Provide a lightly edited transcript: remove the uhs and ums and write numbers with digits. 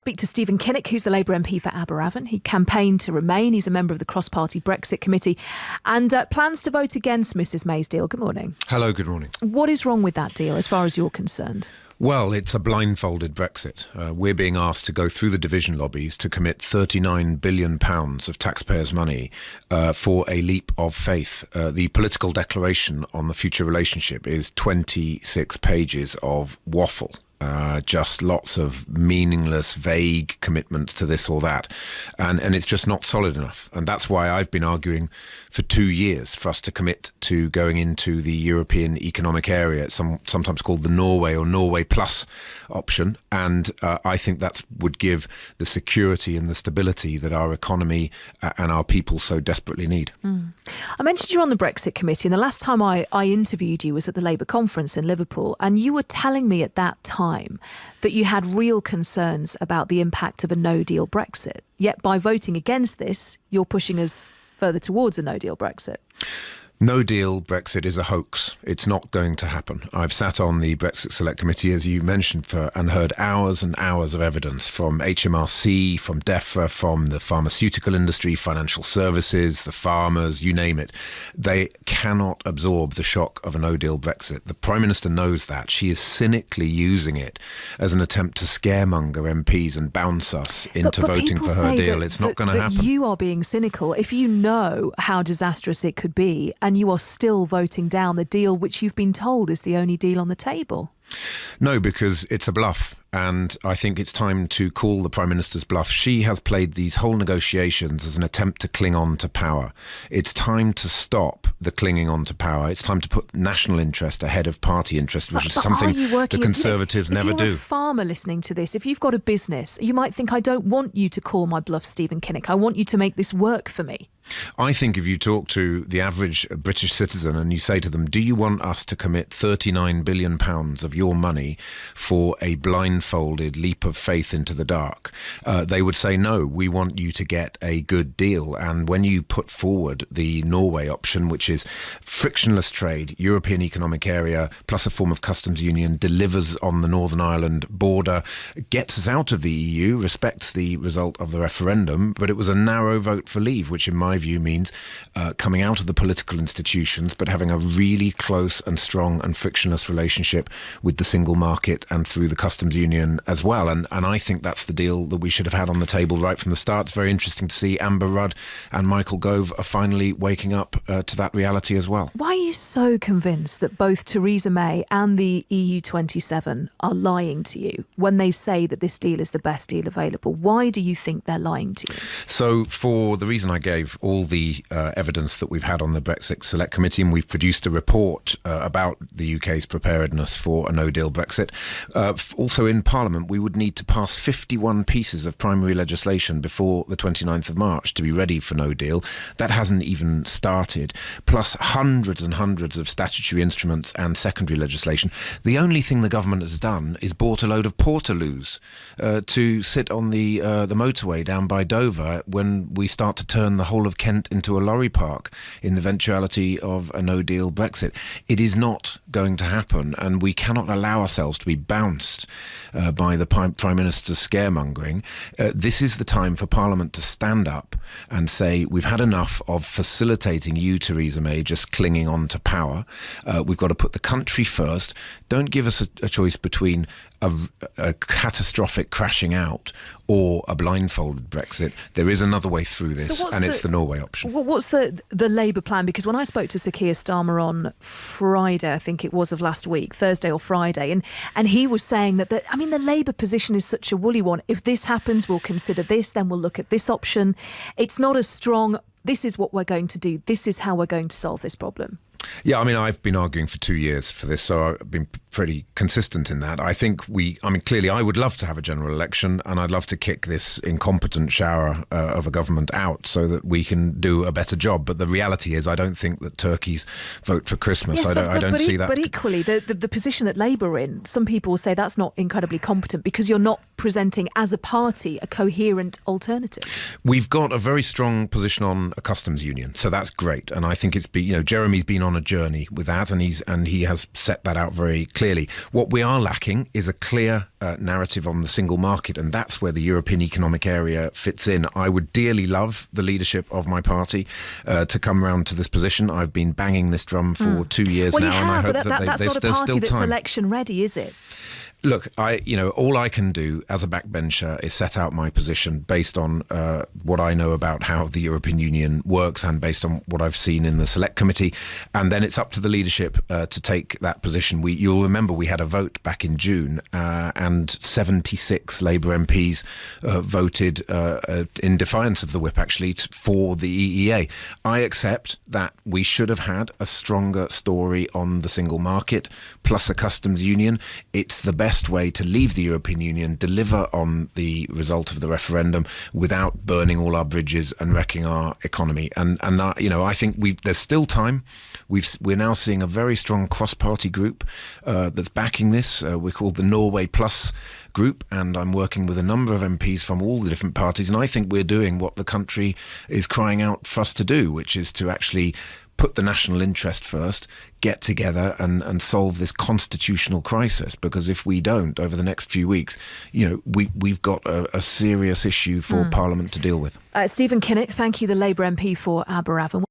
speak to Stephen Kinnock, who's the Labour MP for Aberavon. He campaigned to remain. He's a member of the cross-party Brexit committee and plans to vote against Mrs May's deal. Good morning. Hello, good morning. What is wrong with that deal as far as you're concerned? Well, it's a blindfolded Brexit. We're being asked to go through the division lobbies to commit £39 billion of taxpayers' money for a leap of faith. The political declaration on the future relationship is 26 pages of waffle. Just lots of meaningless, vague commitments to this or that. And it's just not solid enough. And that's why I've been arguing for 2 years for us to commit to going into the European Economic Area. It's sometimes called the Norway or Norway Plus option. And I think that would give the security and the stability that our economy and our people so desperately need. I mentioned you're on the Brexit committee, and the last time I interviewed you was at the Labour conference in Liverpool, and you were telling me at that time that you had real concerns about the impact of a no-deal Brexit. Yet by voting against this, you're pushing us further towards a no-deal Brexit. No-deal Brexit is a hoax. It's not going to happen. I've sat on the Brexit Select Committee, as you mentioned, and heard hours and hours of evidence from HMRC, from DEFRA, from the pharmaceutical industry, financial services, the farmers, you name it. They cannot absorb the shock of a no-deal Brexit. The Prime Minister knows that. She is cynically using it as an attempt to scaremonger MPs and bounce us into voting for her deal. It's not going to happen. You are being cynical. If you know how disastrous it could be, and you are still voting down the deal which you've been told is the only deal on the table. No, because it's a bluff. And I think it's time to call the Prime Minister's bluff. She has played these whole negotiations as an attempt to cling on to power. It's time to stop the clinging on to power. It's time to put national interest ahead of party interest, which is something the Conservatives never do. If you're a farmer listening to this, if you've got a business, you might think, I don't want you to call my bluff, Stephen Kinnock. I want you to make this work for me. I think if you talk to the average British citizen and you say to them, do you want us to commit £39 billion of your money for a blindfolded leap of faith into the dark? They would say, no, we want you to get a good deal. And when you put forward the Norway option, which is frictionless trade, European Economic Area, plus a form of customs union, delivers on the Northern Ireland border, gets us out of the EU, respects the result of the referendum, but it was a narrow vote for leave, which in my view means coming out of the political institutions but having a really close and strong and frictionless relationship with the single market and through the customs union as well. And I think that's the deal that we should have had on the table right from the start. It's very interesting to see Amber Rudd and Michael Gove are finally waking up to that reality as well. Why are you so convinced that both Theresa May and the EU27 are lying to you when they say that this deal is the best deal available? Why do you think they're lying to you? So for the reason I gave, all the evidence that we've had on the Brexit Select Committee, and we've produced a report about the UK's preparedness for a no-deal Brexit. Also in Parliament, we would need to pass 51 pieces of primary legislation before the 29th of March to be ready for no deal. That hasn't even started, plus hundreds and hundreds of statutory instruments and secondary legislation. The only thing the government has done is bought a load of portaloos to sit on the motorway down by Dover when we start to turn the whole of Kent into a lorry park in the eventuality of a no-deal Brexit. It is not going to happen, and we cannot allow ourselves to be bounced by the Prime Minister's scaremongering. This is the time for Parliament to stand up and say, we've had enough of facilitating you, Theresa May, just clinging on to power. We've got to put the country first. Don't give us a choice between a catastrophic crashing out or a blindfolded Brexit. There is another way through this, and it's the Norway option. What's the Labour plan? Because when I spoke to Sir Keir Starmer on Friday, I think it was of last week, Thursday or Friday, and he was saying that the Labour position is such a woolly one. If this happens, we'll consider this, then we'll look at this option. It's not as strong. This is what we're going to do. This is how we're going to solve this problem. Yeah, I've been arguing for 2 years for this, so I've been pretty consistent in that. I think clearly I would love to have a general election, and I'd love to kick this incompetent shower of a government out so that we can do a better job. But the reality is I don't think that turkeys vote for Christmas. Yes, I don't see that. But equally, the position that Labour are in, some people will say that's not incredibly competent because you're not presenting as a party a coherent alternative. We've got a very strong position on a customs union, so that's great. And I think Jeremy's been on a journey with that, and he has set that out very clearly. What we are lacking is a clear narrative on the single market, and that's where the European Economic Area fits in. I would dearly love the leadership of my party to come round to this position. I've been banging this drum for 2 years now, and I hope but that's not a there's party still that's time. election ready, is it? Look, all I can do as a backbencher is set out my position based on what I know about how the European Union works and based on what I've seen in the Select Committee. And then it's up to the leadership to take that position. You'll remember we had a vote back in June and 76 Labour MPs voted in defiance of the whip, actually, for the EEA. I accept that we should have had a stronger story on the single market plus a customs union. It's the best way to leave the European Union, deliver on the result of the referendum without burning all our bridges and wrecking our economy. And I think there's still time. We're now seeing a very strong cross-party group that's backing this. We're called the Norway Plus group, and I'm working with a number of MPs from all the different parties, and I think we're doing what the country is crying out for us to do, which is to actually put the national interest first, get together and solve this constitutional crisis. Because if we don't, over the next few weeks, we've got a serious issue for Parliament to deal with. Stephen Kinnock, thank you, the Labour MP for Aberavon.